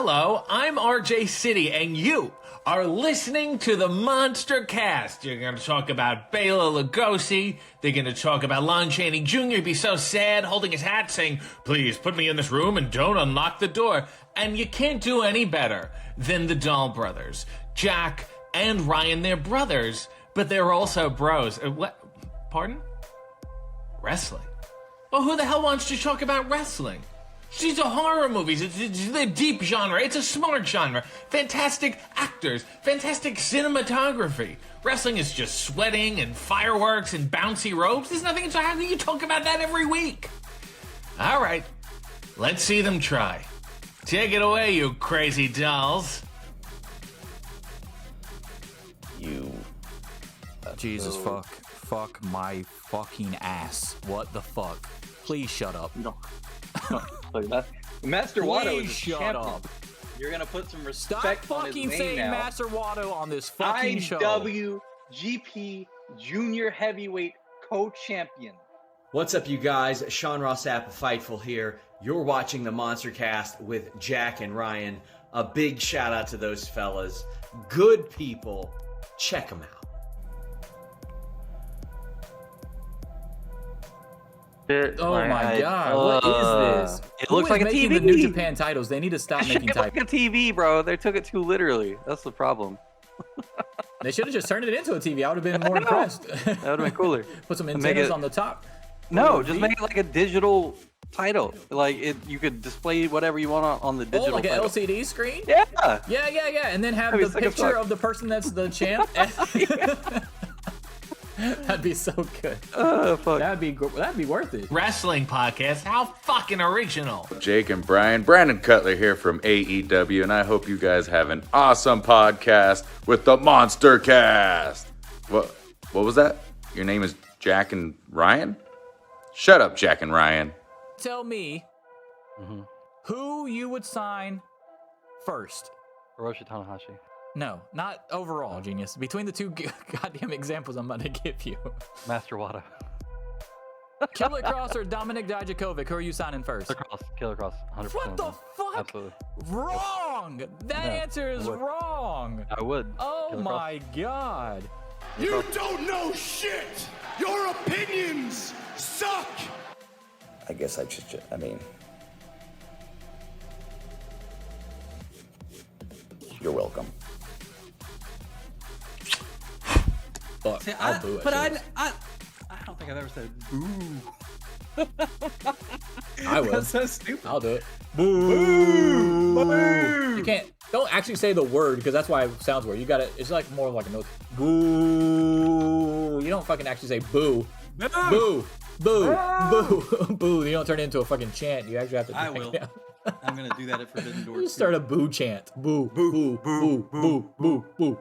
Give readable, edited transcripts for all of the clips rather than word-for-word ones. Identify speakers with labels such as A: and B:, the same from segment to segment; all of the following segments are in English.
A: Hello, I'm RJ City, and you are listening to the MonsterCast. You're going to talk about Bela Lugosi. They're going to talk about Lon Chaney Jr. He'd be so sad holding his hat saying, please put me in this room and don't unlock the door. And you can't do any better than the Dahl brothers. Jack and Ryan, they're brothers, but they're also bros. What? Pardon? Wrestling. Well, who the hell wants to talk about wrestling? These are horror movies. It's a deep genre. It's a smart genre. Fantastic actors. Fantastic cinematography. Wrestling is just sweating and fireworks and bouncy ropes. There's nothing. How can you talk about that every week? All right. Let's see them try. Take it away, you crazy dolls.
B: You.
C: Jesus fuck my fucking ass. What the fuck? Please shut up.
B: No. Master Watto is a
C: shut
B: champion.
C: up.
B: You're gonna put some
C: Stop
B: respect on his
C: fucking
B: name
C: saying
B: now.
C: Master Watto on this fucking show.
B: IWGP Junior Heavyweight Co-Champion.
D: What's up, you guys? Sean Ross Apple Fightful here. You're watching the MonsterCast with Jack and Ryan. A big shout out to those fellas. Good people. Check them out.
C: Oh my god, what is this?
E: It
C: Who
E: looks
C: is
E: like a
C: making
E: TV.
C: the New Japan titles? They need to stop
E: It
C: making
E: looked like
C: titles.
E: a TV, bro. They took it too literally. That's the problem.
C: They should have just turned it into a TV. I would have been more impressed.
E: That would have been cooler.
C: Put some
E: Make
C: antennas
E: it-
C: on the top.
E: No, just make it like a digital title. Like you could display whatever you want on the
C: Oh,
E: digital.
C: like an
E: title.
C: LCD screen?
E: Yeah.
C: Yeah. And then have
E: That'd be
C: the
E: sick as
C: picture
E: fuck.
C: of the person that's the champ. That'd be so good.
E: Oh fuck.
C: That'd be worth it.
A: Wrestling podcast. How fucking original.
F: Jake and Brian. Brandon Cutler here from AEW, and I hope you guys have an awesome podcast with the MonsterCast. What was that? Your name is Jack and Ryan? Shut up, Jack and Ryan.
C: Tell me who you would sign first.
E: Hiroshi Tanahashi.
C: No, not overall, genius. Between the two goddamn examples I'm about to give you.
E: Master Wada.
C: Killer Cross or Dominic Dijakovic, who are you signing first?
E: Killer Cross. 100%.
C: What the fuck?
E: Absolutely.
C: Wrong! That
E: No,
C: answer is
E: I would.
C: wrong.
E: I would.
C: Oh
E: Killer
C: my god.
G: You don't know shit! Your opinions suck!
B: I guess I mean, you're welcome.
C: Fuck,
H: See,
C: I'll boo it.
H: I don't think I've ever said boo.
C: I will.
H: That's so stupid.
C: I'll do it. Boo! Boo! You can't. Don't actually say the word because that's why it sounds weird. You gotta. It's like more like a note. Boo! You don't fucking actually say boo. Boo! Boo! Boo! Boo! You don't turn it into a fucking chant. You actually have to.
H: I will. I'm gonna do that at Forbidden Door.
C: You start a boo chant. Boo! Boo! Boo! Boo! Boo! Boo!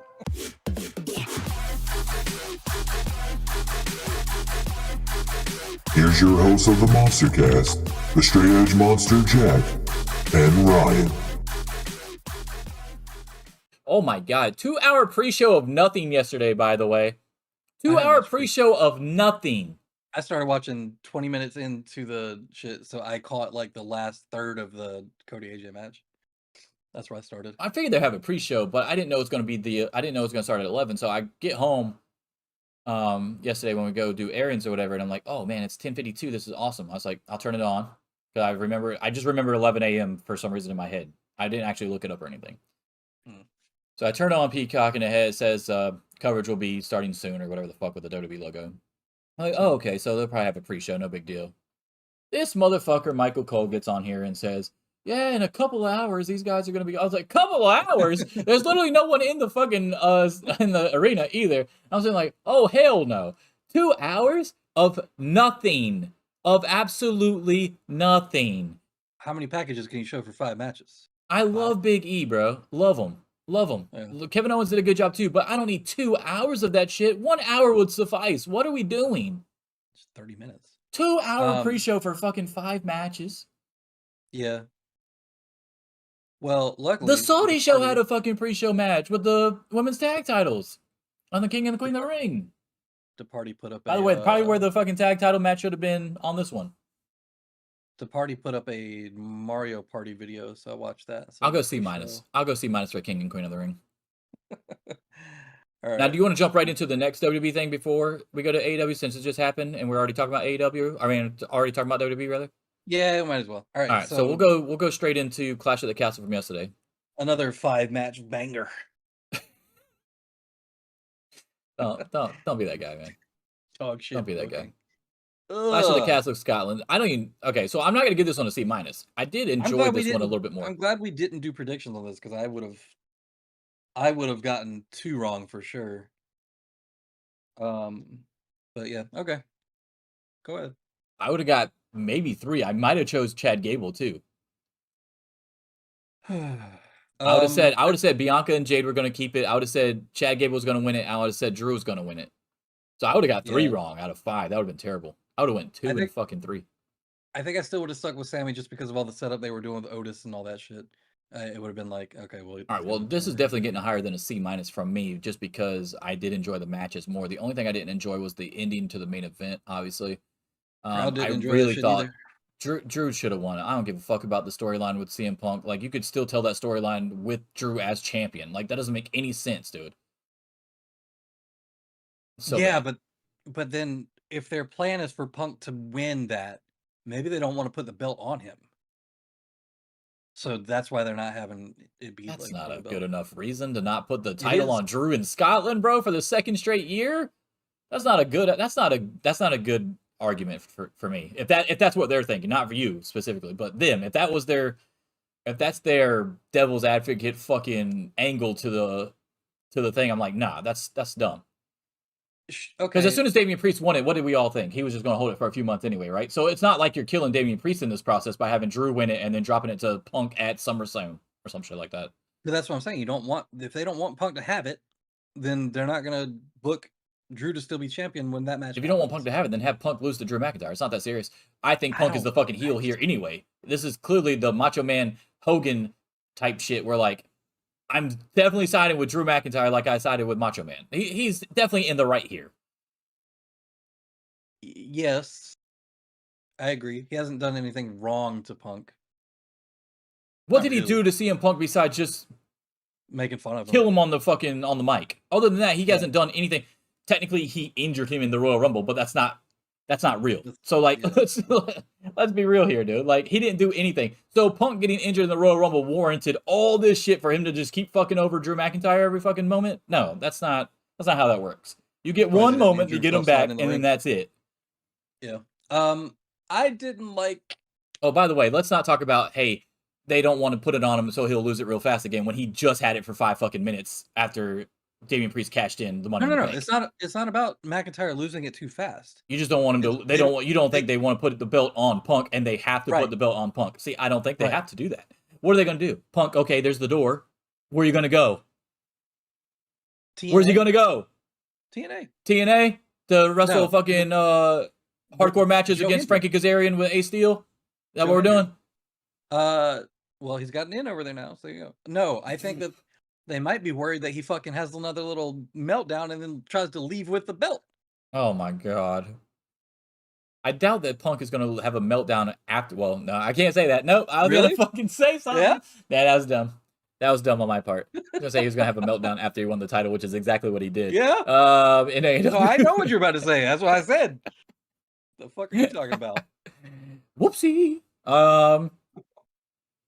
I: Here's your host of the MonsterCast, the Straight Edge Monster Jack and Ryan.
C: Oh my god. 2-hour pre-show of nothing yesterday, by the way. 2-hour pre-show of nothing.
H: I started watching 20 minutes into the shit, so I caught like the last third of the Cody AJ match. That's where I started.
C: I figured they'd have a pre-show, but I didn't know it was going to be I didn't know it was going to start at 11. So I get home yesterday when we go do errands or whatever, and I'm like, oh man, it's 10:52. This is awesome. I was like, I'll turn it on because I just remember 11 a.m. for some reason in my head. I didn't actually look it up or anything. So I turned on Peacock and it says coverage will be starting soon or whatever the fuck with the WWE logo. I'm like, oh okay, so they'll probably have a pre-show, no big deal. This motherfucker Michael Cole gets on here and says, yeah, in a couple of hours, these guys are going to be... I was like, couple of hours? There's literally no one in the fucking, in the arena either. I was like, oh, hell no. 2 hours of nothing. Of absolutely nothing.
H: How many packages can you show for 5 matches?
C: I love Big E, bro. Love him. Love him.
H: Yeah.
C: Kevin Owens did a good job too, but I don't need 2 hours of that shit. 1 hour would suffice. What are we doing?
H: It's 30 minutes.
C: 2-hour pre-show for fucking 5 matches.
H: Yeah. Well, luckily...
C: The Saudi show had a fucking pre-show match with the women's tag titles on the King and the Queen of the Ring.
H: The party put up
C: By the way, probably where the fucking tag title match should have been on this one.
H: the party put up a Mario Party video, so I watched that. So
C: I'll go
H: it's
C: C
H: for
C: minus.
H: show.
C: I'll go C minus for King and Queen of the Ring.
H: All right.
C: Now, do you want to jump right into the next WWE thing before we go to AEW, since it just happened and we're already talking about AEW? I mean, already talking about WWE rather.
H: Yeah, might as well. All right.
C: All right, so we'll go straight into Clash at the Castle from yesterday.
H: Another 5-match banger.
C: Don't be that guy, man.
H: Dog shit.
C: Don't be that guy.
H: booking.
C: Clash of the
H: Ugh.
C: Castle of Scotland. I don't even. Okay, so I'm not gonna give this one a C minus. I did
H: I'm
C: enjoy
H: glad we
C: this one a
H: didn't-
C: little bit more.
H: I'm glad we didn't do predictions on this because I would have gotten 2 wrong for sure. But yeah, okay. Go ahead.
C: I would have got maybe 3. I might have chose Chad Gable too. I would have said Bianca and Jade were gonna keep it. I would have said Chad Gable was gonna win it. I would have said Drew was gonna win it. So I would have got 3
H: Yeah.
C: wrong out of 5. That would have been terrible. I would have went 2
H: I
C: and
H: think-
C: fucking 3.
H: I think I still would have stuck with Sammy just because of all the setup they were doing with Otis and all that shit. It would have been like, okay, well.
C: All right, well, this is definitely getting higher than a C minus from me, just because I did enjoy the matches more. The only thing I didn't enjoy was the ending to the main event. Obviously,
H: Crowd didn't
C: I
H: enjoy
C: really
H: that shit
C: thought
H: either.
C: Drew should have won it. I don't give a fuck about the storyline with CM Punk. Like, you could still tell that storyline with Drew as champion. Like, that doesn't make any sense, dude. So
H: yeah,
C: bad.
H: but then if their plan is for Punk to win that, maybe they don't want to put the belt on him. So that's why they're not having it be
C: That's
H: like
C: not
H: for
C: a
H: the belt.
C: good enough reason to not put the title
H: is.
C: on Drew in Scotland, bro, for the second straight year. That's not a good argument for me. If that's what they're thinking, not for you specifically, but them. If that's their devil's advocate fucking angle to the thing, I'm like, nah, that's dumb.
H: Okay.
C: Because as soon as Damian Priest won it, what did we all think? He was just going to hold it for a few months anyway, right? So it's not like you're killing Damian Priest in this process by having Drew win it and then dropping it to Punk at SummerSlam or some shit like that.
H: But that's what I'm saying. If they don't want Punk to have it, then they're not gonna book Drew to still be champion when that match.
C: If you don't want
H: happens.
C: Punk to have it, then have Punk lose to Drew McIntyre. It's not that serious. I think Punk is the
H: don't
C: fucking heel here anyway. This is clearly the Macho Man Hogan type shit where, like, I'm definitely siding with Drew McIntyre like I sided with Macho Man. He's definitely in the right here.
H: Yes, I agree. He hasn't done anything wrong to Punk.
C: What
H: Not
C: did he
H: really.
C: do to CM Punk besides just
H: Making fun of him.
C: kill him on the mic? Other than that, he hasn't done anything. Technically, he injured him in the Royal Rumble, but that's not real. So, like,
H: Yeah.
C: let's be real here, dude. Like, he didn't do anything. So Punk getting injured in the Royal Rumble warranted all this shit for him to just keep fucking over Drew McIntyre every fucking moment? No, that's not how that works. You get
H: Probably
C: one
H: didn't
C: moment to
H: injure
C: get him
H: himself
C: back,
H: sliding
C: and
H: in the
C: then
H: ring.
C: that's it.
H: Yeah. I didn't like.
C: Oh, by the way, let's not talk about, hey, they don't want to put it on him so he'll lose it real fast again when he just had it for 5 fucking minutes after Damian Priest cashed in the money.
H: No,
C: in
H: no,
C: the
H: no.
C: bank.
H: It's not about McIntyre losing it too fast.
C: You just don't want him to. You don't think they want to put the belt on Punk, and they have to
H: Right.
C: put the belt on Punk. See, I don't think they
H: Right.
C: have to do that. What are they going to do? Punk, okay, there's the door. Where are you going to go? Where's he going to go?
H: TNA.
C: TNA to wrestle
H: No.
C: fucking hardcore matches
H: Joe
C: against
H: Hendry.
C: Frankie Kazarian with Ace Steel. Is that
H: Joe
C: what we're
H: Hendry.
C: doing?
H: Well, he's gotten in over there now. So you go. No, I think that they might be worried that he fucking has another little meltdown and then tries to leave with the belt.
C: Oh my god. I doubt that Punk is going to have a meltdown after. Well, no, I can't say that. Nope, I was
H: Really?
C: going to fucking say something.
H: Yeah?
C: Yeah, that was dumb. That was dumb on my part. I was going to say he was going to have a meltdown after he won the title, which is exactly what he did.
H: Yeah.
C: In AEW.
H: No, I know what you're about to say. That's what I said. The fuck are you talking about?
C: Whoopsie.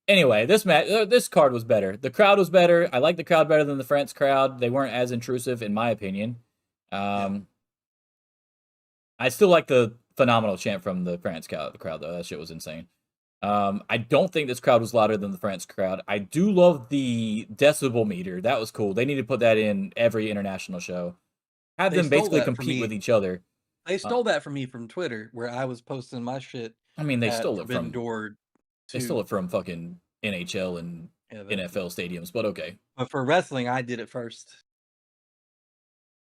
C: Anyway, this card was better. The crowd was better. I like the crowd better than the France crowd. They weren't as intrusive, in my opinion. I still like the phenomenal chant from the France crowd, though. That shit was insane. I don't think this crowd was louder than the France crowd. I do love the decibel meter. That was cool. They need to put that in every international show. Have
H: They
C: them
H: stole
C: basically
H: that from
C: compete
H: me.
C: with each other.
H: They stole that from me from Twitter, where I was posting my shit.
C: I mean, they
H: at
C: stole it
H: Forbidden
C: from
H: Door.
C: they stole it from fucking NHL and
H: Yeah,
C: NFL stadiums, but okay.
H: But for wrestling, I did it first.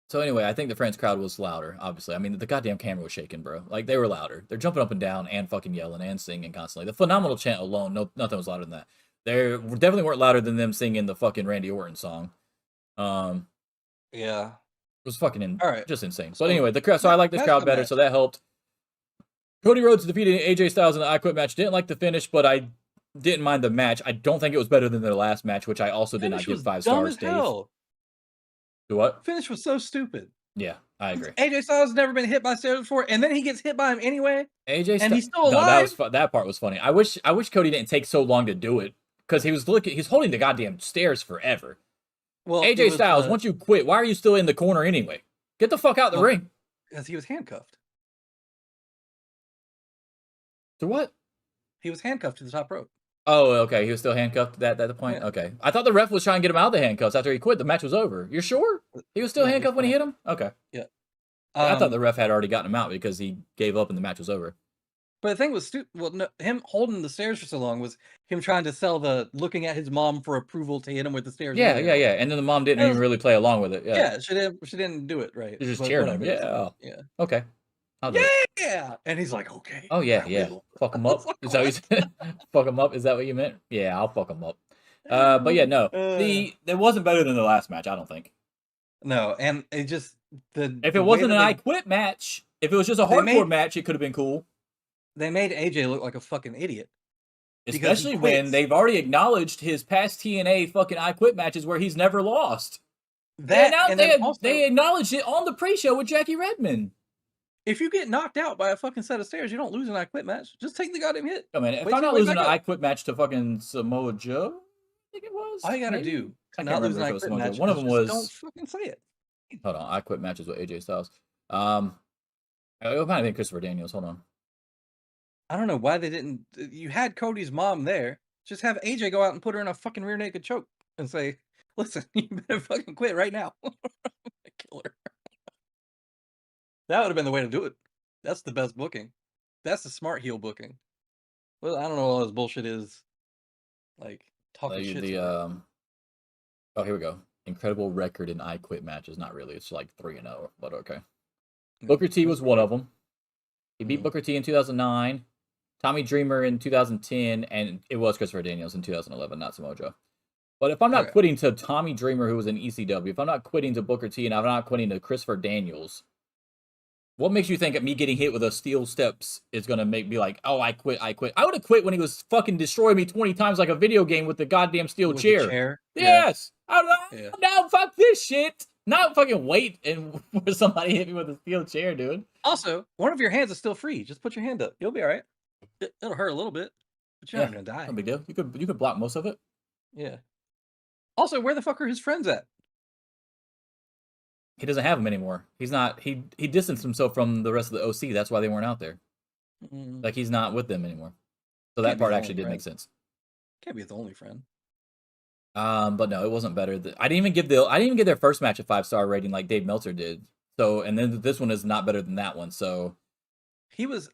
C: So anyway, I think the France crowd was louder, obviously. I mean, the goddamn camera was shaking, bro. Like, they were louder. They're jumping up and down and fucking yelling and singing constantly. The phenomenal chant alone, nothing was louder than that. They definitely weren't louder than them singing the fucking Randy Orton song.
H: Yeah.
C: It was fucking
H: All right.
C: just insane.
H: So-
C: But anyway, the crowd. So I like this
H: Match
C: crowd
H: to
C: better,
H: match.
C: so that helped. Cody Rhodes defeated AJ Styles in the I Quit match. Didn't like the finish, but I didn't mind the match. I don't think it was better than their last match, which I also did not
H: Finish
C: give
H: was
C: 5
H: dumb
C: stars,
H: as
C: Dave.
H: hell.
C: Do what?
H: Finish was so stupid.
C: Yeah, I agree.
H: AJ Styles has never been hit by stairs before, and then he gets hit by him anyway.
C: AJ
H: and he's still
C: No,
H: alive.
C: that part was funny. I wish Cody didn't take so long to do it because he's holding the goddamn stairs forever.
H: Well,
C: AJ Styles, once you quit, why are you still in the corner anyway? Get the fuck out the ring.
H: Because he was handcuffed.
C: To what?
H: He was handcuffed to the top rope.
C: Oh, okay. He was still handcuffed at that point?
H: Yeah.
C: Okay. I thought the ref was trying to get him out of the handcuffs after he quit. The match was over. You're sure? He was still
H: Yeah,
C: handcuffed
H: he's
C: when he
H: fine.
C: hit him? Okay.
H: Yeah.
C: I thought the ref had already gotten him out because he gave up and the match was over.
H: But the thing was stupid. Well, no, him holding the stairs for so long was him trying to sell the looking at his mom for approval to hit him with the stairs.
C: Yeah. And then the mom didn't even really play along with it. Yeah.
H: She didn't do it right.
C: She's just
H: But
C: cheering him.
H: whatever,
C: Yeah.
H: it's- yeah.
C: Okay. I'll do it.
H: Yeah. And he's like, okay.
C: Oh, yeah,
H: I
C: yeah.
H: will.
C: Fuck him up. Is that what you said? Fuck him up? Is that what you meant? Yeah, I'll fuck him up. But yeah, no. It wasn't better than the last match, I don't think.
H: No, and it just
C: If it wasn't an I Quit match, if it was just a hardcore match, it could have been cool.
H: They made AJ look like a fucking idiot.
C: Especially when they've already acknowledged his past TNA fucking I Quit matches where he's never lost. They acknowledged it on the pre-show with Jackie Redmond.
H: If you get knocked out by a fucking set of stairs, you don't lose an I Quit match. Just take the goddamn hit.
C: I mean, if I'm not losing an I Quit match to fucking Samoa Joe, I think it was.
H: All you gotta do
C: I
H: to
C: can't
H: not lose an
C: remember
H: I
C: if it was
H: Quit
C: Samoa Joe.
H: match
C: One of them was.
H: don't fucking say it.
C: Hold on, I Quit matches with AJ Styles. It might have been Christopher Daniels. Hold on.
H: I don't know why they didn't. You had Cody's mom there. Just have AJ go out and put her in a fucking rear naked choke and say, "Listen, you better fucking quit right now." Kill her. That would have been the way to do it. That's the best booking. That's the smart heel booking. Well, I don't know what all this bullshit is. Like talking shit.
C: Oh, here we go. Incredible record in I Quit matches. Not really. It's like 3-0, but okay. Booker T was one of them. He beat Booker T in 2009, Tommy Dreamer in 2010, and it was Christopher Daniels in 2011, not Samoa Joe. But if I'm not quitting to Tommy Dreamer, who was in ECW, if I'm not quitting to Booker T, and I'm not quitting to Christopher Daniels, what makes you think me getting hit with a steel steps is going to make me like, oh, I quit. I would have quit when he was fucking destroying me 20 times like a video game with the goddamn steel chair. Yes. Yeah. Now fuck this shit. Not fucking wait and for somebody hit me with a steel chair, dude.
H: Also, one of your hands is still free. Just put your hand up. You'll be all right. It'll hurt a little bit, but you're not gonna die.
C: No big deal. You could block most of it.
H: Yeah. Also, where the fuck are his friends at?
C: He doesn't have them anymore. He's not. He distanced himself from the rest of the OC. That's why they weren't out there. Like he's not with them anymore. So that part actually did make sense.
H: Can't be the only friend.
C: But no, it wasn't better. I didn't even give their first match a 5-star rating like Dave Meltzer did. So, and then this one is not better than that one. So,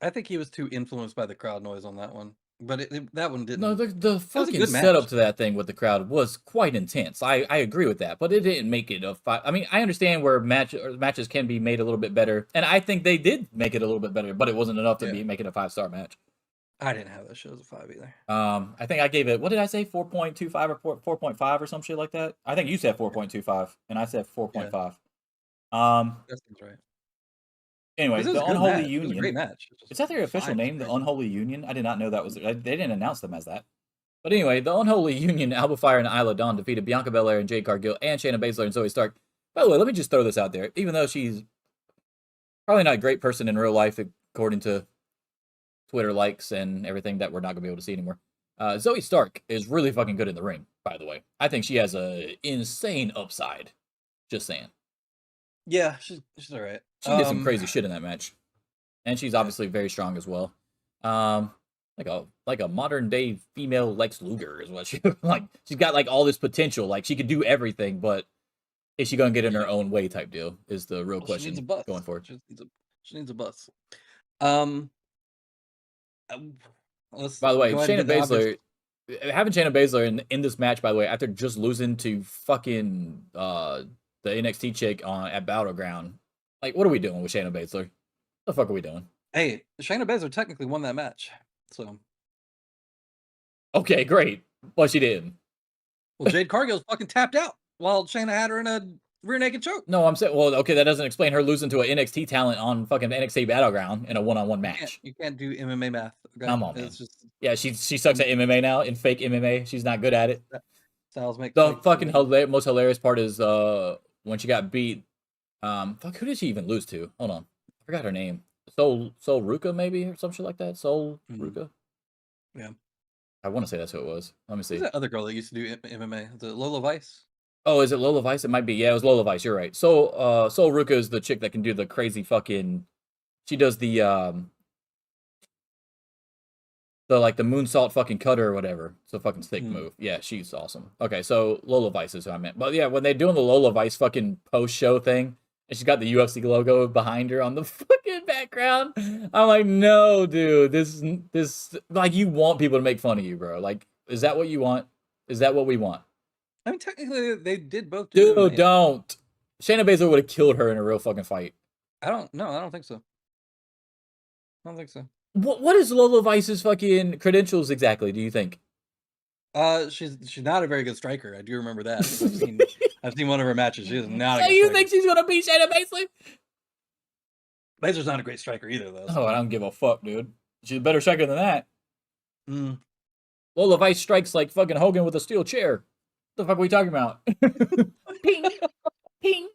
H: I think he was too influenced by the crowd noise on that one. But that one didn't.
C: No, the fucking setup to that thing with the crowd was quite intense. I agree with that, but it didn't make it a 5. I mean, I understand where matches can be made a little bit better, and I think they did make it a little bit better, but it wasn't enough to make it a 5-star match.
H: I didn't have that show as a 5 either.
C: I think I gave it, what did I say, 4.25 or 4.5 or some shit like that? I think you said 4.25, and I said 4.5.
H: That seems right.
C: Anyway, the Unholy Union.
H: It was a great match.
C: Is that their official name, the Unholy Union? I did not know that was. They didn't announce them as that. But anyway, the Unholy Union, Alba Fire and Isla Dawn defeated Bianca Belair and Jade Cargill and Shayna Baszler and Zoe Stark. By the way, let me just throw this out there. Even though she's probably not a great person in real life, according to Twitter likes and everything that we're not going to be able to see anymore, Zoe Stark is really fucking good in the ring, by the way. I think she has a insane upside. Just saying.
H: Yeah, she's all right.
C: She did some crazy shit in that match, and she's obviously very strong as well. Like a modern day female Lex Luger is what she like. She's got like all this potential. Like she could do everything, but is she gonna get in her own way? Type deal is the real question.
H: She needs a bus.
C: Going forward.
H: She needs a bus.
C: By the way, Shayna Baszler, having Shayna Baszler in this match, by the way, after just losing to fucking the NXT chick at Battleground. Like, what are we doing with Shayna Baszler? What the fuck are we doing?
H: Hey, Shayna Baszler technically won that match. So.
C: Okay, great. Well, she did.
H: Well, Jade Cargill's fucking tapped out while Shayna had her in a rear naked choke.
C: No, I'm saying, well, okay, that doesn't explain her losing to an NXT talent on fucking NXT Battleground in a one-on-one match.
H: You can't do MMA math. Okay?
C: Come on, man.
H: It's just
C: Yeah, she sucks at MMA now, in fake MMA. She's not good at it.
H: styles make
C: The
H: make
C: fucking
H: shit.
C: most hilarious part is when she got beat. Fuck, who did she even lose to? Hold on, I forgot her name. Soul Ruka maybe or some shit like that. Soul Ruka.
H: Yeah.
C: I want to say that's who it was. Let me see.
H: Who's that other girl that used to do MMA? The Lola Vice.
C: Oh, is it Lola Vice? It might be. Yeah, it was Lola Vice. You're right. So, Soul Ruka is the chick that can do the crazy fucking. She does the like the moonsault fucking cutter or whatever. It's a fucking stick move. Yeah, she's awesome. Okay, so Lola Vice is who I meant. But yeah, when they're doing the Lola Vice fucking post show thing, and she's got the UFC logo behind her on the fucking background, I'm like, no, dude, this like you want people to make fun of you, bro. Like, is that what you want? Is that what we want?
H: I mean, technically, they did both do
C: Dude,
H: MMA.
C: don't. Shayna Baszler would have killed her in a real fucking fight.
H: I don't think so. I don't think so.
C: What is Lola Vice's fucking credentials exactly, do you think?
H: She's not a very good striker. I do remember that. I've seen one of her matches. She is not a
C: So
H: good
C: you
H: striker.
C: think she's gonna beat Shayna Baszler?
H: Baszler's not a great striker either, though.
C: Oh, I don't give a fuck, dude. She's a better striker than that.
H: Mm.
C: Lola Vice strikes like fucking Hogan with a steel chair. What the fuck are we talking about? Ping, ping,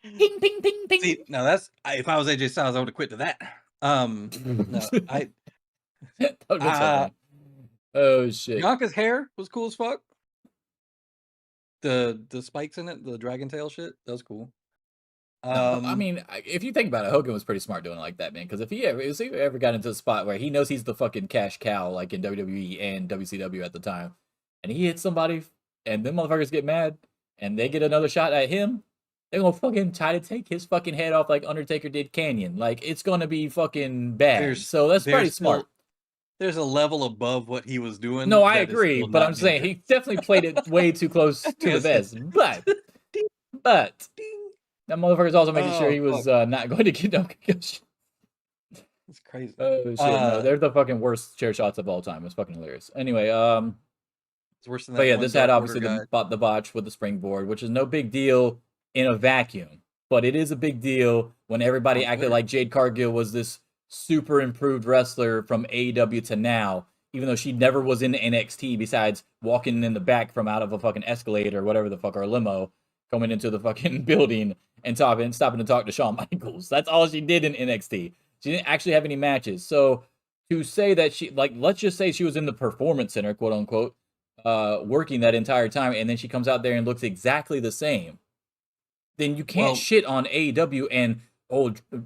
C: ping, ping, ping, ping.
H: See, now that's if I was AJ Styles, I would have quit to that. No, I
C: That would've been so funny. Oh shit.
H: Bianca's hair was cool as fuck. The spikes in it, the dragon tail shit, that was cool.
C: I mean, if you think about it, Hogan was pretty smart doing it like that, man. Because if he ever got into a spot where he knows he's the fucking cash cow, like in WWE and WCW at the time, and he hits somebody, and them motherfuckers get mad, and they get another shot at him, they're gonna fucking try to take his fucking head off like Undertaker did Canyon. Like, it's gonna be fucking bad. So that's pretty smart.
H: There's a level above what he was doing.
C: No, I agree, but I'm saying he definitely played it way too close to the vest. But that motherfucker's also making sure he was not going to get no concussion.
H: It's crazy.
C: Oh shit! No, they're the fucking worst chair shots of all time. It's fucking hilarious. Anyway,
H: it's worse than that.
C: but yeah,
H: one
C: this had
H: Dark
C: obviously
H: Order
C: the botch with the springboard, which is no big deal in a vacuum, but it is a big deal when everybody acted like Jade Cargill was this super improved wrestler from AEW to now, even though she never was in NXT besides walking in the back from out of a fucking escalator or whatever the fuck, or a limo, coming into the fucking building and stopping to talk to Shawn Michaels. That's all she did in NXT. She didn't actually have any matches. So to say that she, like, let's just say she was in the performance center, quote unquote, working that entire time, and then she comes out there and looks exactly the same, then you can't shit on AEW and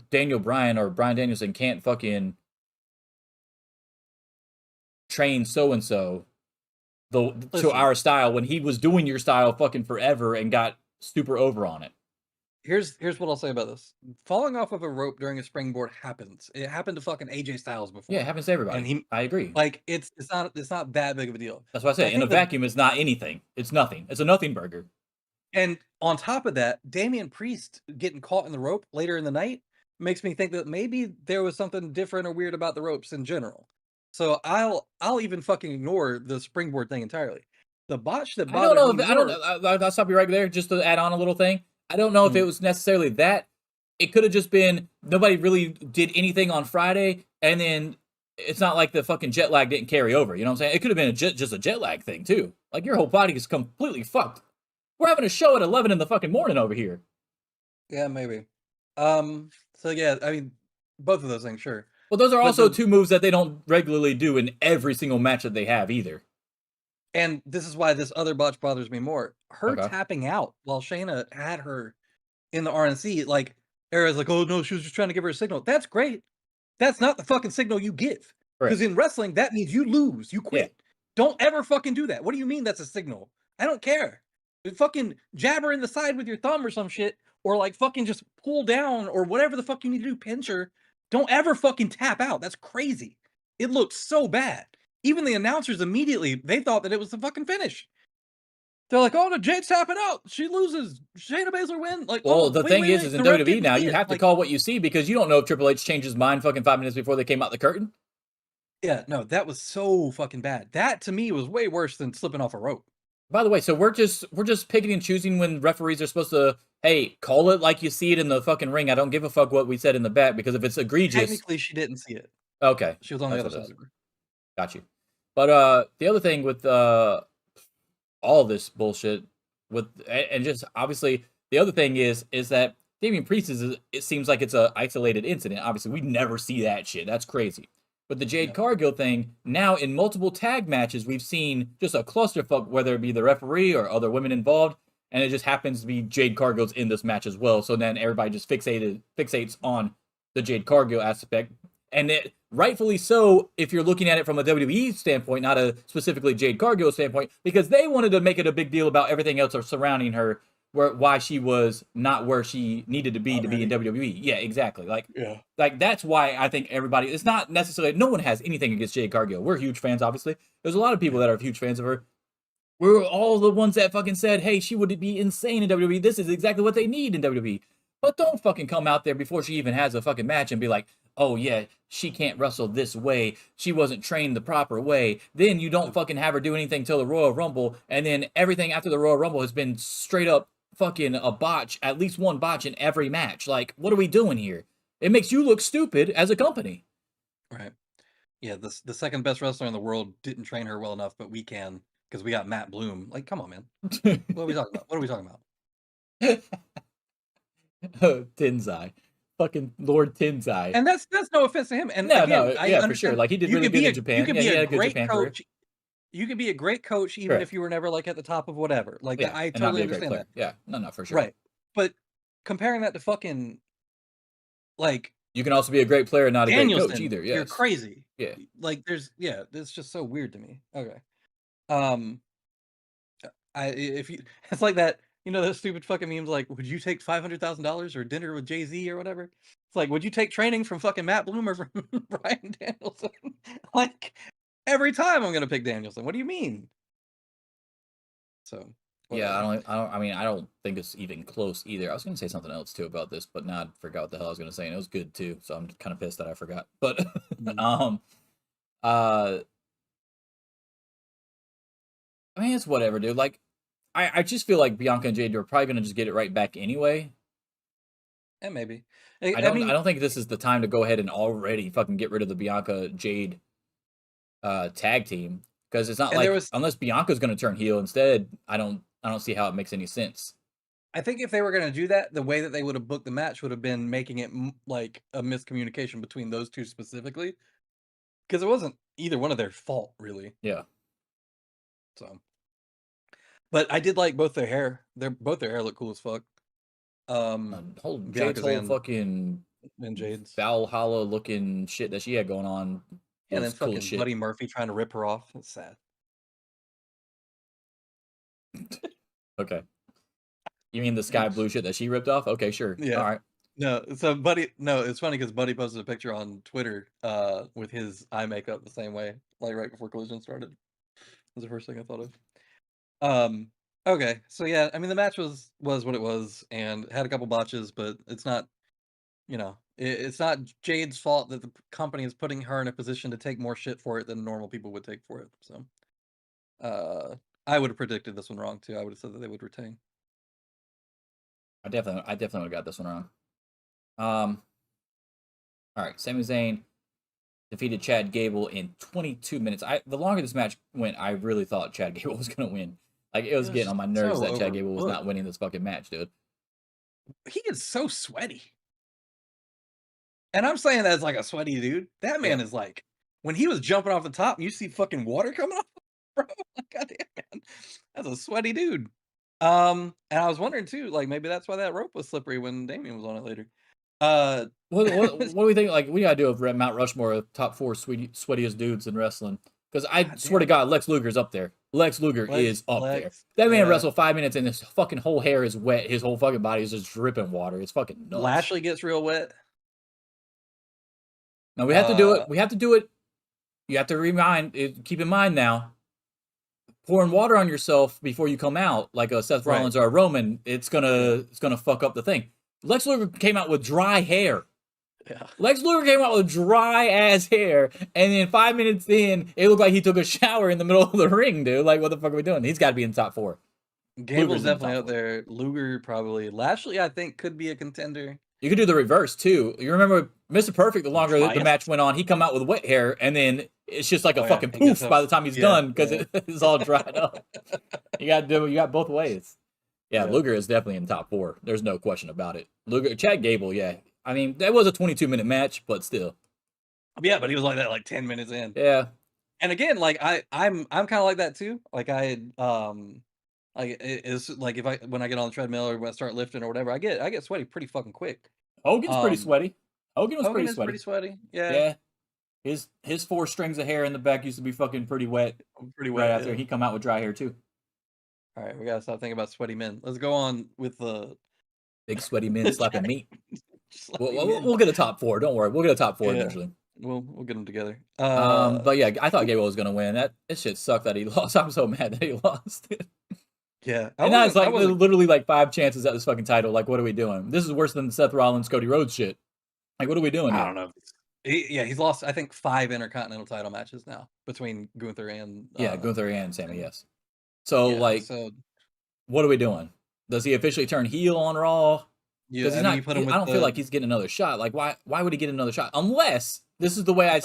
C: Daniel Bryan or Bryan Danielson can't fucking train so-and-so to our style when he was doing your style fucking forever and got super over on it.
H: Here's what I'll say about this. Falling off of a rope during a springboard happens. It happened to fucking AJ Styles before.
C: Yeah, it happens to everybody. And I agree.
H: Like it's not that big of a deal.
C: That's what I say. In a vacuum, it's not anything. It's nothing. It's a nothing burger. And
H: on top of that, Damian Priest getting caught in the rope later in the night makes me think that maybe there was something different or weird about the ropes in general. So I'll even fucking ignore the springboard thing entirely. The botch that bothered me
C: I'll stop you right there just to add on a little thing. I don't know if it was necessarily that. It could have just been nobody really did anything on Friday, and then it's not like the fucking jet lag didn't carry over. You know what I'm saying? It could have been just a jet lag thing too. Like your whole body is completely fucked. We're having a show at 11 in the fucking morning over here.
H: Yeah, maybe. So yeah, I mean, both of those things, sure.
C: Well, those are also two moves that they don't regularly do in every single match that they have either.
H: And this is why this other botch bothers me more. Her tapping out while Shayna had her in the RNC, like, Era's like, oh no, she was just trying to give her a signal. That's great. That's not the fucking signal you give. Because in wrestling, that means you lose, you quit. Yeah. Don't ever fucking do that. What do you mean that's a signal? I don't care. Fucking jab her in the side with your thumb or some shit, or like fucking just pull down or whatever the fuck you need to do, pinch her. Don't ever fucking tap out. That's crazy. It looked so bad. Even the announcers immediately, they thought that it was the fucking finish. They're like, oh, the Jade's tapping out. She loses. Shayna Baszler win. Like,
C: well, the thing is in WWE now, you have to call what you see because you don't know if Triple H changed his mind fucking 5 minutes before they came out the curtain.
H: Yeah, no, that was so fucking bad. That to me was way worse than slipping off a rope.
C: By the way, so we're just picking and choosing when referees are supposed to, hey, call it like you see it in the fucking ring. I don't give a fuck what we said in the back, because if it's egregious,
H: Technically, she didn't see it.
C: okay,
H: She was on the
C: that's
H: other
C: what it
H: side
C: is.
H: of her.
C: Got you. But the other thing with all this bullshit with, and just obviously the other thing is that Damian Priest it seems like it's a isolated incident. Obviously, we never see that shit. That's crazy. But the Jade Cargill thing, now in multiple tag matches, we've seen just a clusterfuck, whether it be the referee or other women involved, and it just happens to be Jade Cargill's in this match as well. So then everybody just fixates on the Jade Cargill aspect, and it rightfully so if you're looking at it from a WWE standpoint, not a specifically Jade Cargill standpoint, because they wanted to make it a big deal about everything else surrounding her, why she was not where she needed to be in WWE. Yeah, exactly. Like that's why I think everybody, it's not necessarily, no one has anything against Jade Cargill. We're huge fans, obviously. There's a lot of people that are huge fans of her. We're all the ones that fucking said, hey, she would be insane in WWE. This is exactly what they need in WWE. But don't fucking come out there before she even has a fucking match and be like, oh yeah, she can't wrestle this way. She wasn't trained the proper way. Then you don't fucking have her do anything till the Royal Rumble. And then everything after the Royal Rumble has been straight up fucking a botch, at least one botch in every match. Like, what are we doing here? It makes you look stupid as a company.
H: Right. Yeah, the second best wrestler in the world didn't train her well enough, but we can, because we got Matt Bloom. Like, come on, man. What are we talking about? What are we talking about?
C: Tenzai. Fucking Lord Tenzai.
H: And that's no offense to him. And
C: no,
H: again,
C: yeah, for sure. Like, he did really good in Japan.
H: You could be a great
C: Japan
H: coach. You could be a great coach even if you were never like at the top of whatever. Like, I totally understand that.
C: Yeah, no, for sure.
H: Right. But comparing that to fucking, like,
C: you can also be a great player and not a great coach either. Yes.
H: You're crazy.
C: Yeah.
H: Like, it's just so weird to me. Okay. It's like that, those stupid fucking memes like, would you take $500,000 or dinner with Jay-Z or whatever? It's like, would you take training from fucking Matt Bloom or from Bryan Danielson? Like, every time I'm gonna pick Danielson. What do you mean? So
C: whatever. Yeah, I don't think it's even close either. I was gonna say something else too about this, but now I forgot what the hell I was gonna say, and it was good too. So I'm kind of pissed that I forgot. But I mean, it's whatever, dude. Like, I just feel like Bianca and Jade are probably gonna just get it right back anyway.
H: Yeah, maybe.
C: I don't think this is the time to go ahead and already fucking get rid of the Bianca Jade tag team, because it's not like, unless Bianca's gonna turn heel instead, I don't see how it makes any sense.
H: I think if they were gonna do that, the way that they would have booked the match would have been making it like a miscommunication between those two specifically, because it wasn't either one of their fault, really.
C: Yeah.
H: So, but I did like both their hair. Both their hair look cool as fuck.
C: Jade's whole fucking
H: and Jade's
C: Valhalla looking shit that she had going on.
H: And then fucking cool Buddy Murphy trying to rip her off. It's sad.
C: Okay. You mean the sky blue shit that she ripped off? Okay, sure.
H: Yeah.
C: All right.
H: No, so Buddy, it's funny because Buddy posted a picture on Twitter with his eye makeup the same way, like right before Collision started. Was the first thing I thought of. Okay, so yeah, I mean the match was what it was and had a couple botches, but it's not, it's not Jade's fault that the company is putting her in a position to take more shit for it than normal people would take for it. So, I would have predicted this one wrong too. I would have said that they would retain.
C: I definitely would have got this one wrong. All right, Sami Zayn defeated Chad Gable in 22 minutes. The longer this match went, I really thought Chad Gable was gonna win. Like, it was getting on my nerves that Chad Gable was not winning this fucking match, dude.
H: He is so sweaty. And I'm saying that as like a sweaty dude. That man is like, when he was jumping off the top, you see fucking water coming off, bro. Goddamn, man. That's a sweaty dude. And I was wondering too, like maybe that's why that rope was slippery when Damien was on it later.
C: What do we think? Like, we gotta do a Mount Rushmore of top 4 sweatiest dudes in wrestling. Because I swear to God, Lex Luger's up there. Lex Luger is up there. That man wrestled 5 minutes and his fucking whole hair is wet. His whole fucking body is just dripping water. It's fucking nuts.
H: Lashley gets real wet.
C: Now we have to do it. We have to do it. You have to keep in mind now, pouring water on yourself before you come out, like a Seth Rollins or a Roman, it's gonna fuck up the thing. Lex Luger came out with dry hair.
H: Yeah.
C: Lex Luger came out with dry ass hair, and then 5 minutes in, it looked like he took a shower in the middle of the ring, dude. Like, what the fuck are we doing? He's got to be in the top 4.
H: Gable's
C: Luger's in the
H: definitely
C: top
H: out
C: 4.
H: there. Luger probably. Lashley, I think, could be a contender.
C: You could do the reverse too. You remember Mr. Perfect? The longer the
H: Triumph.
C: match went on, he come out with wet hair, and then it's just like a
H: Oh, yeah.
C: fucking
H: He gets
C: poof by the time he's done because
H: yeah.
C: it's all dried up. You got both ways. Yeah,
H: Yeah.
C: Luger is definitely in top 4. There's no question about it. Chad Gable, yeah. I mean, that was a 22-minute match, but still.
H: Yeah, but he was like that like 10 minutes in.
C: Yeah.
H: And again, like I'm kind of like that too. Like like it's like when I get on the treadmill or when I start lifting or whatever, I get sweaty pretty fucking quick.
C: Hogan's pretty sweaty. Hogan was pretty
H: is
C: sweaty.
H: pretty sweaty. Yeah.
C: Yeah. His 4 strings of hair in the back used to be fucking pretty wet.
H: Pretty
C: Right
H: wet.
C: after
H: Yeah.
C: he come out with dry hair too.
H: All right, we gotta stop thinking about sweaty men. Let's go on with the
C: Big sweaty men slapping meat.
H: sweaty men.
C: We'll get a top 4. Don't worry. We'll get a top 4
H: Yeah.
C: eventually.
H: We'll get them together.
C: But yeah, I thought Gable was gonna win. That shit sucked that he lost. I'm so mad that he lost.
H: Yeah,
C: And now it's like literally like 5 chances at this fucking title. Like, what are we doing? This is worse than the Seth Rollins, Cody Rhodes shit. Like, what are we doing here?
H: I don't know. He's lost I think 5 intercontinental title matches now between Gunther and
C: Gunther and Sammy. Yes. So
H: yeah,
C: what are we doing? Does he officially turn heel on Raw?
H: yeah,
C: Because
H: I mean, you put him with
C: I don't feel like he's getting another shot. Like, why would he get another shot? Unless this is the way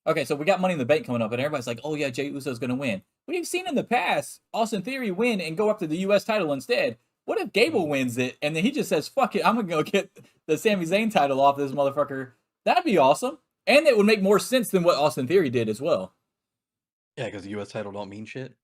C: okay, so we got Money in the Bank coming up, and everybody's like, oh yeah, Jey Uso's gonna win. We've seen in the past Austin Theory win and go up to the U.S. title instead. What if Gable wins it and then he just says, fuck it, I'm gonna go get the Sami Zayn title off this motherfucker? That'd be awesome, and it would make more sense than what Austin Theory did as well.
H: Yeah, because the U.S. title don't mean shit.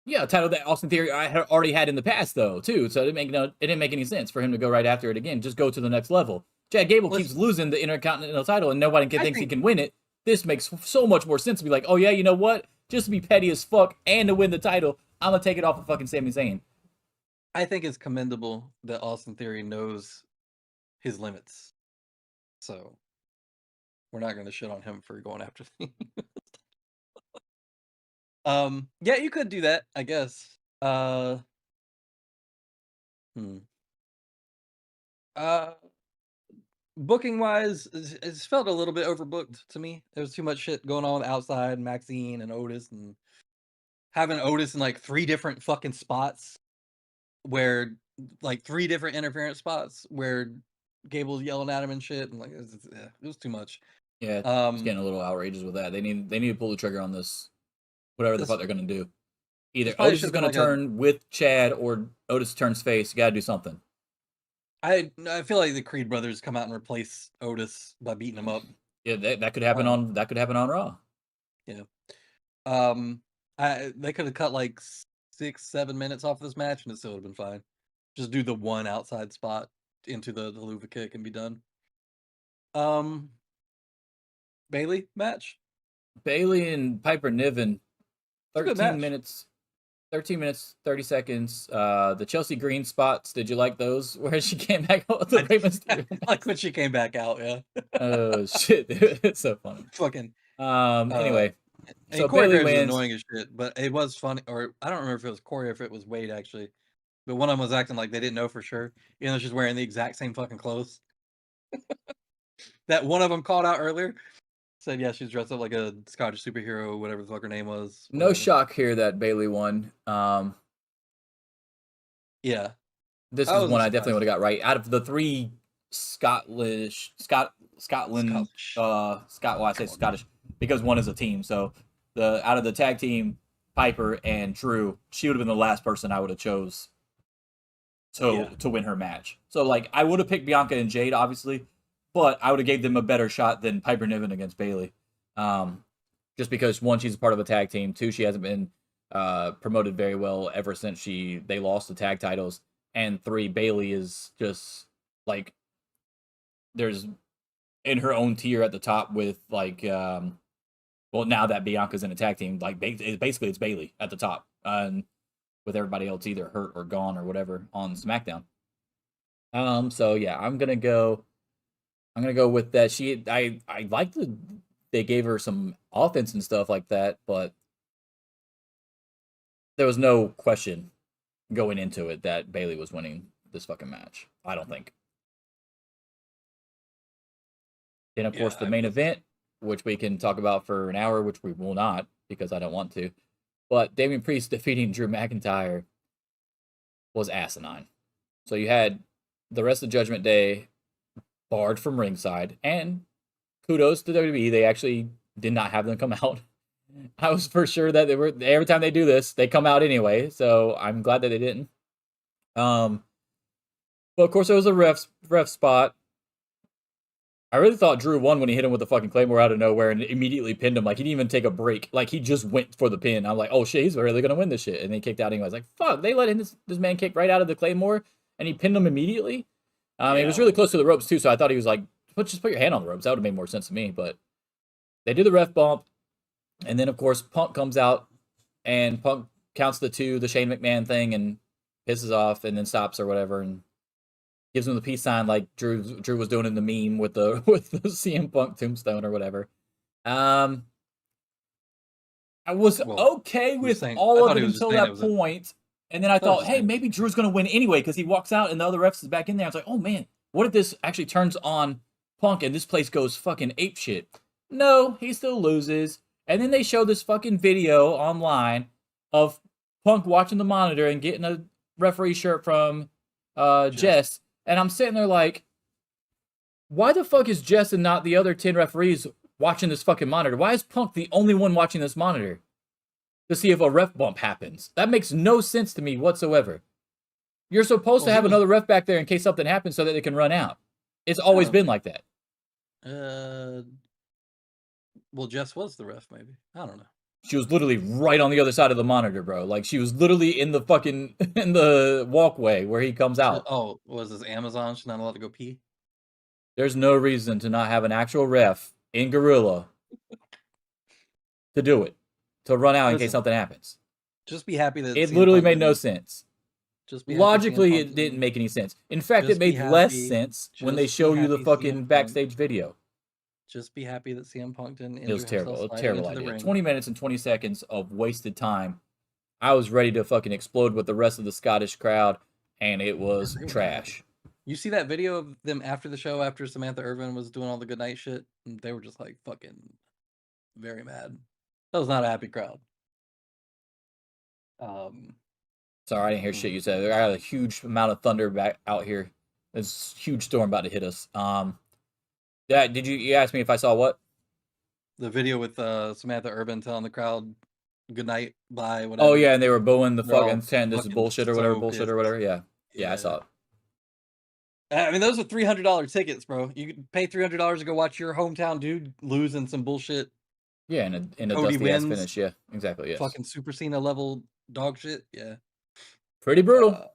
C: Yeah, a title that Austin Theory I had already had in the past though too, so it didn't make any sense for him to go right after it again. Just go to the next level. Chad Gable keeps losing the Intercontinental title, and nobody thinks he can win it. This makes so much more sense to be like, oh yeah, you know what? Just to be petty as fuck and to win the title, I'm gonna take it off of fucking Sami Zayn.
H: I think it's commendable that Austin Theory knows his limits, so we're not gonna shit on him for going after the yeah, you could do that, I guess. Booking wise, it's felt a little bit overbooked to me. There was too much shit going on outside, Maxine and Otis, and having Otis in like 3 different fucking spots where like 3 different interference spots where Gable's yelling at him and shit, and like it was too much.
C: Yeah, it's getting a little outrageous with that. They need to pull the trigger on this. Whatever the fuck they're gonna do. Either Otis is gonna turn with Chad or Otis turns face. You gotta do something.
H: I feel like the Creed brothers come out and replace Otis by beating him up.
C: Yeah, that could happen on Raw.
H: Yeah. They could have cut like 6-7 minutes off this match and it still would have been fine. Just do the one outside spot into the Luva kick and be done. Bailey match.
C: Bailey and Piper Niven. 13 minutes, 30 seconds. The Chelsea Green spots, did you like those? Where she came back out with the Ravens?
H: I like when she came back out, yeah.
C: Oh, shit, dude. It's so funny.
H: Fucking.
C: Anyway.
H: So Bailey wins. Annoying as shit, but it was funny. Or I don't remember if it was Corey or if it was Wade, actually. But one of them was acting like they didn't know for sure. Even though she's wearing the exact same fucking clothes. That one of them called out earlier. Said, yeah, she's dressed up like a Scottish superhero, whatever the fuck her name was.
C: Whatever. No shock here that Bailey won.
H: Yeah.
C: This is one I definitely would have got right. Out of the 3 Scotland, well, I say Scottish, because one is a team. So out of the tag team, Piper and Drew, she would have been the last person I would have chose to win her match. So, like, I would have picked Bianca and Jade, obviously, but I would have gave them a better shot than Piper Niven against Bailey. Just because, 1, she's a part of a tag team. 2, she hasn't been promoted very well ever since they lost the tag titles. And 3, Bailey is just, like, there's in her own tier at the top with, like, well, now that Bianca's in a tag team, like, basically it's Bailey at the top. And with everybody else either hurt or gone or whatever on SmackDown. So, yeah, I'm going to go with that. I like they gave her some offense and stuff like that, but there was no question going into it that Bailey was winning this fucking match. I don't think. Then, of course, the main event, which we can talk about for an hour, which we will not because I don't want to. But Damian Priest defeating Drew McIntyre was asinine. So you had the rest of Judgment Day barred from ringside, and kudos to WWE, they actually did not have them come out. I was for sure that they were, every time they do this, they come out anyway, so I'm glad that they didn't. But of course, there was a ref spot. I really thought Drew won when he hit him with the fucking Claymore out of nowhere and immediately pinned him. Like, he didn't even take a break. Like, he just went for the pin. I'm like, oh shit, he's really gonna win this shit. And then he kicked out anyway. I was like, fuck, they let this man kick right out of the Claymore and he pinned him immediately. He was really close to the ropes too, so I thought he was like, just put your hand on the ropes. That would have made more sense to me. But they do the ref bump, and then of course Punk comes out, and Punk counts the 2, the Shane McMahon thing, and pisses off, and then stops or whatever, and gives him the peace sign like Drew was doing in the meme with the CM Punk tombstone or whatever. I was okay with all of it until that point. And then I thought, hey, maybe Drew's going to win anyway because he walks out and the other refs is back in there. I was like, oh, man, what if this actually turns on Punk and this place goes fucking apeshit? No, he still loses. And then they show this fucking video online of Punk watching the monitor and getting a referee shirt from Jess. And I'm sitting there like, why the fuck is Jess and not the other 10 referees watching this fucking monitor? Why is Punk the only one watching this monitor to see if a ref bump happens? That makes no sense to me whatsoever. You're supposed to have another ref back there in case something happens so that they can run out. It's always been like that.
H: Well, Jess was the ref, maybe. I don't know.
C: She was literally right on the other side of the monitor, bro. Like, she was literally in the fucking, in the walkway where he comes out.
H: Oh, was this Amazon? She's not allowed to go pee?
C: There's no reason to not have an actual ref in Gorilla to do it. To run out in case something happens.
H: Just be happy that
C: it literally made no sense.
H: Just be
C: logically, it didn't make any sense. In fact, it made less sense when they show you the fucking backstage video.
H: Just be happy that CM Punk didn't.
C: It was terrible. A terrible idea. 20 minutes and 20 seconds of wasted time. I was ready to fucking explode with the rest of the Scottish crowd, and it was trash.
H: You see that video of them after the show, after Samantha Irvin was doing all the goodnight shit? And they were just like fucking very mad. That was not a happy crowd.
C: Sorry, I didn't hear shit you said. I got a huge amount of thunder back out here. There's a huge storm about to hit us. Yeah, did you ask me if I saw what?
H: The video with Samantha Urban telling the crowd good night, bye, whatever.
C: Oh yeah, and they were booing the fucking tent. This is bullshit or whatever, bullshit or whatever. Yeah, I saw it.
H: I mean, those are $300 tickets, bro. You could pay $300 to go watch your hometown dude losing some bullshit.
C: Yeah, in a dusty ass finish. Yeah, exactly. Yeah.
H: Fucking Super Cena level dog shit. Yeah.
C: Pretty brutal.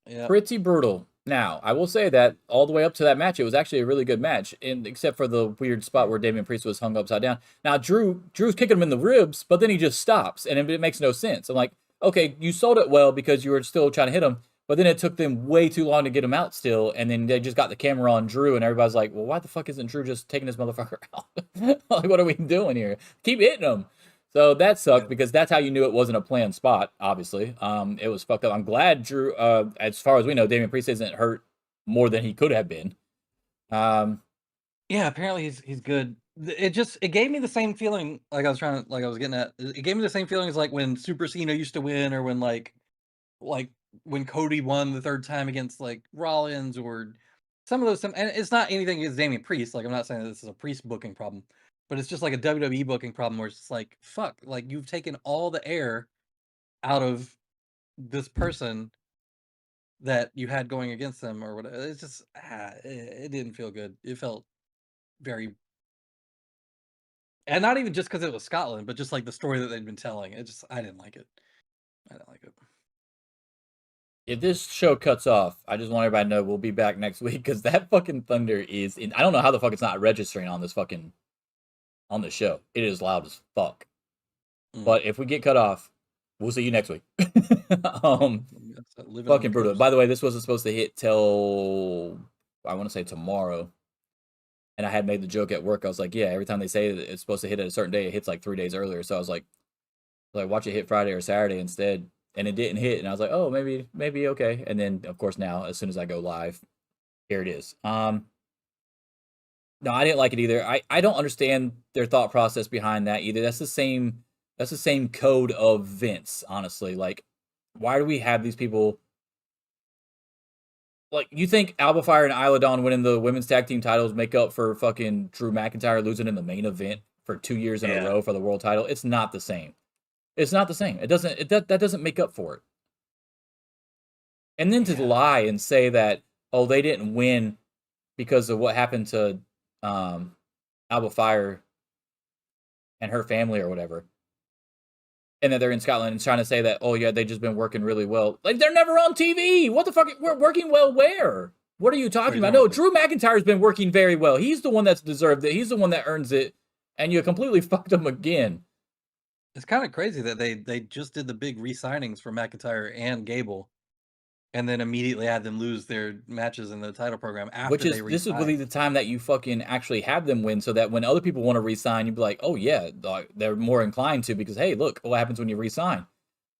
H: Yeah.
C: Pretty brutal. Now, I will say that all the way up to that match, it was actually a really good match, except for the weird spot where Damian Priest was hung upside down. Now, Drew's kicking him in the ribs, but then he just stops, and it makes no sense. I'm like, okay, you sold it well because you were still trying to hit him, but then it took them way too long to get him out still, and then they just got the camera on Drew, and everybody's like, well, why the fuck isn't Drew just taking this motherfucker out? Like, what are we doing here? Keep hitting him. So that sucked because that's how you knew it wasn't a planned spot, obviously. It was fucked up. I'm glad Drew, as far as we know, Damian Priest isn't hurt more than he could have been.
H: Yeah, apparently he's good. It gave me the same feeling like I was getting at. It gave me the same feeling as like when Super Cena used to win, or when like when Cody won the third time against like Rollins, or some of those. And it's not anything against Damian Priest. Like, I'm not saying that this is a Priest booking problem, but it's just like a WWE booking problem where it's just like, fuck, like you've taken all the air out of this person that you had going against them or whatever. It's just, it didn't feel good. It felt very, and not even just because it was Scotland, but just like the story that they'd been telling. I didn't like it.
C: If this show cuts off, I just want everybody to know we'll be back next week because that fucking thunder is I don't know how the fuck it's not registering on this fucking on the show. It is loud as fuck. But if we get cut off, we'll see you next week. Fucking brutal. By the way, this wasn't supposed to hit till I want to say tomorrow. And I had made the joke at work. I was like, yeah, every time they say that it's supposed to hit at a certain day, it hits like 3 days earlier. So I was like, watch it hit Friday or Saturday instead. And it didn't hit. And I was like, oh, maybe okay. And then, of course, now, as soon as I go live, here it is. No, I didn't like it either. I don't understand their thought process behind that either. That's the same code of Vince, honestly. Like, why do we have these people? Like, you think Alba Fire and Isla Dawn winning the women's tag team titles make up for fucking Drew McIntyre losing in the main event for 2 years in a row for the world title? It's not the same. It's not the same. It doesn't. That doesn't make up for it. And then to lie and say that, oh, they didn't win because of what happened to Alba Fire and her family or whatever, and that they're in Scotland and trying to say that, oh yeah, they just been working really well. Like, they're never on TV. What the fuck? We're working well where? What are you talking about? No, Drew McIntyre's been working very well. He's the one that's deserved it. He's the one that earns it, and you completely fucked him again.
H: It's kind of crazy that they just did the big re-signings for McIntyre and Gable, and then immediately had them lose their matches in the title program after
C: Which is
H: they
C: this is
H: re-signed.
C: really the time that you fucking actually have them win, so that when other people want to re-sign, you'd be like, oh yeah, they're more inclined to, because hey, look what happens when you re-sign. You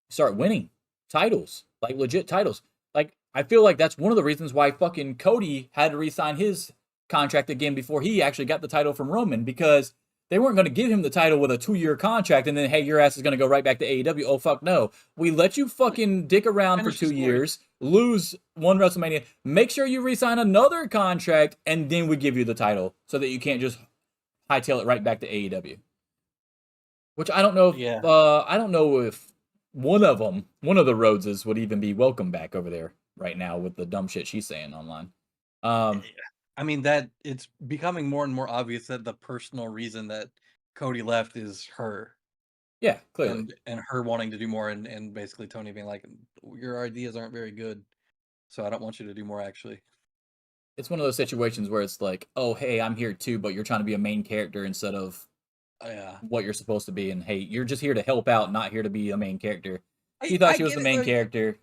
C: start winning titles, like legit titles. Like, I feel like that's one of the reasons why fucking Cody had to re-sign his contract again before he actually got the title from Roman, because they weren't going to give him the title with a 2-year contract and then, hey, your ass is going to go right back to AEW. Oh, fuck no. We let you fucking dick around for 2 years, lose one WrestleMania, make sure you re-sign another contract, and then we give you the title so that you can't just hightail it right back to AEW. Which I don't know if, I don't know if one of the Rhodeses would even be welcome back over there right now with the dumb shit she's saying online.
H: I mean, that it's becoming more and more obvious that the personal reason that Cody left is her.
C: Yeah, clearly.
H: And her wanting to do more, and basically Tony being like, your ideas aren't very good, so I don't want you to do more, actually.
C: It's one of those situations where it's like, oh, hey, I'm here too, but you're trying to be a main character instead of what you're supposed to be. And hey, you're just here to help out, not here to be a main character. She thought she was the main character.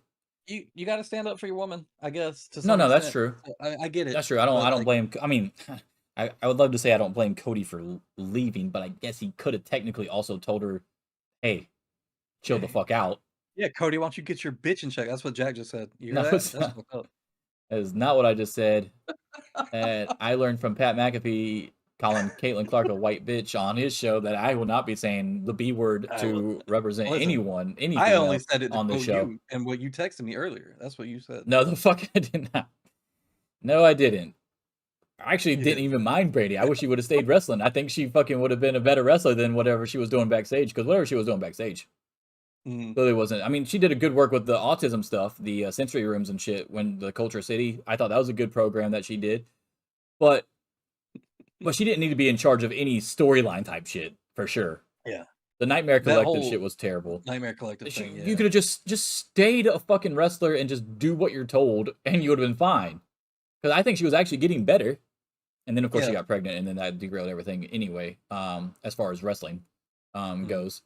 H: You got to stand up for your woman, I guess.
C: No, that's true.
H: I get it.
C: That's true. I don't blame. I mean, I would love to say I don't blame Cody for leaving, but I guess he could have technically also told her, hey, chill the fuck out.
H: Yeah, Cody, why don't you get your bitch in check? That's what Jack just said. You hear that?
C: That's that is not what I just said. And I learned from Pat McAfee calling Caitlin Clark a white bitch on his show that I will not be saying the B word to represent anyone.
H: I only said it
C: on the show.
H: You and what you texted me earlier. That's what you said.
C: No, the fuck I did not. No, I didn't. I actually didn't even mind Brady. I wish she would have stayed wrestling. I think she fucking would have been a better wrestler than whatever she was doing backstage, because whatever she was doing backstage really wasn't. I mean, she did a good work with the autism stuff, the sensory rooms and shit, when the Culture City. I thought that was a good program that she did. But she didn't need to be in charge of any storyline type shit, for sure.
H: Yeah.
C: The Nightmare Collective shit was terrible.
H: Nightmare Collective thing, yeah.
C: You could have just stayed a fucking wrestler and just do what you're told, and you would have been fine. Because I think she was actually getting better. And then, of course, she got pregnant, and then that derailed everything anyway, as far as wrestling goes.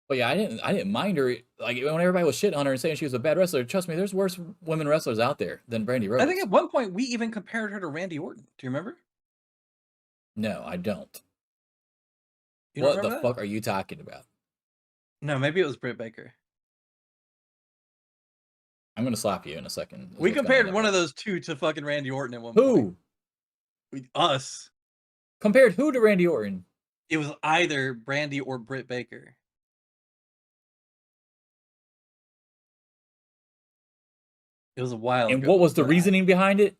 C: But yeah, I didn't mind her. Like, when everybody was shitting on her and saying she was a bad wrestler, trust me, there's worse women wrestlers out there than Brandy Rhodes.
H: I think at one point we even compared her to Randy Orton. Do you remember?
C: No, I don't.
H: You
C: what the fuck are you talking about?
H: No, maybe it was Britt Baker.
C: I'm gonna slap you in a second.
H: We compared one of those two to fucking Randy Orton at one point.
C: Who?
H: Us.
C: Compared who to Randy Orton?
H: It was either Brandy or Britt Baker. It was a while ago.
C: And what was the reasoning behind it?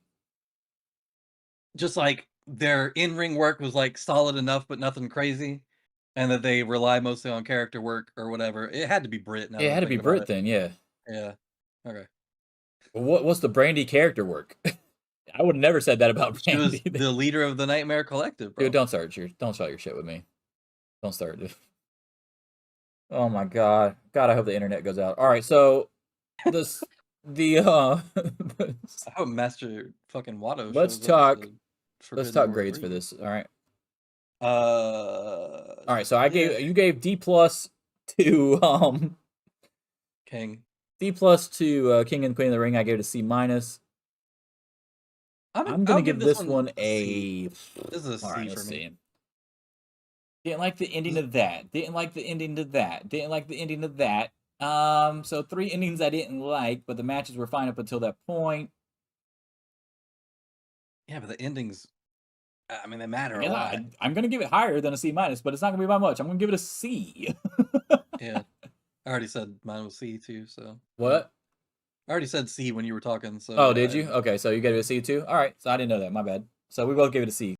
H: Just like their in-ring work was like solid enough, but nothing crazy, and that they rely mostly on character work or whatever. It had to be Britt.
C: It had to be Britt then, yeah.
H: Yeah. Okay.
C: What's the Brandy character work? I would have never said that about Brandy.
H: She was the leader of the Nightmare Collective, bro.
C: Dude, don't start your shit with me. Don't start, dude. Oh my god. God, I hope the internet goes out. All right, so
H: I hope Master fucking Watto.
C: Let's talk grades for this. All right.
H: All
C: right. So you gave D+ to
H: King.
C: D+ to King and Queen of the Ring. I gave it a C-. I'm gonna give this one a.
H: This is a C for me.
C: Didn't like the ending of that. Didn't like the ending to that. Didn't like the ending of that. So 3 endings I didn't like, but the matches were fine up until that point.
H: Yeah, but the endings I mean, they matter a
C: Yeah,
H: lot.
C: I'm gonna give it higher than a C minus, but it's not gonna be by much. I'm gonna give it a C.
H: Yeah. I already said mine was C too, so.
C: What?
H: I already said C when you were talking, so.
C: Oh,
H: yeah,
C: did you? Okay, so you gave it a C too? All right, so I didn't know that. My bad. So we both gave it a C.